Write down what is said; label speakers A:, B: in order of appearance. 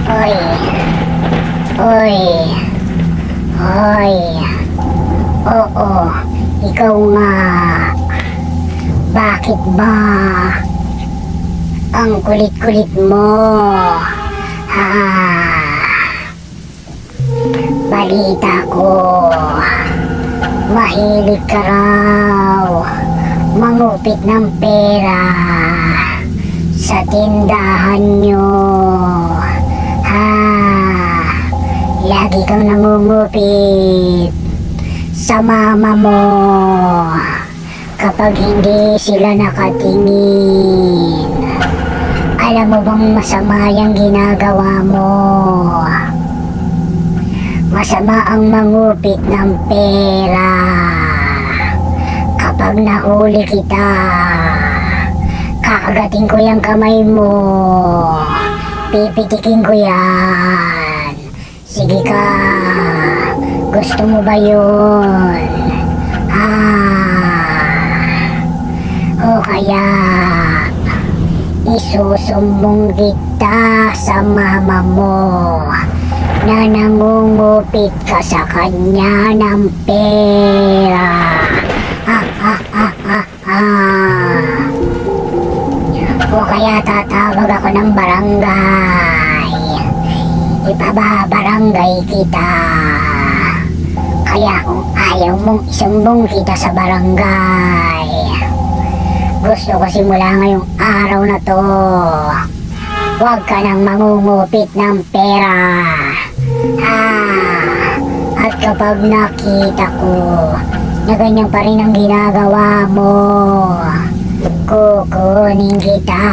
A: Oy, oy, oy, oo, ikaw nga. Bakit ba ang kulit-kulit mo? Ha? Balita ko, mahilig ka raw mangupit ng pera sa tindahan nyo. Ha? Lagi kang nangungupit sa mama mo kapag hindi sila nakatingin. Alam mo bang masama yung ginagawa mo? Masama ang mangupit ng pera. Kapag nahuli kita, kakagatin ko yung kamay mo. Pipitikin ko yan. Sige ka, gusto mo ba yun? O kaya isusumbong kita sa mama mo na nangungupit ka sa kanya ng pera. O kaya tatawag ako ng barangay. Ipababarangay kita. Kaya kung ayaw mong isumbong kita sa barangay, gusto ko simula ngayong araw na to, huwag ka nang mangungupit ng pera. At kapag nakita ko na ganyan pa rin ang ginagawa mo, kukunin kita.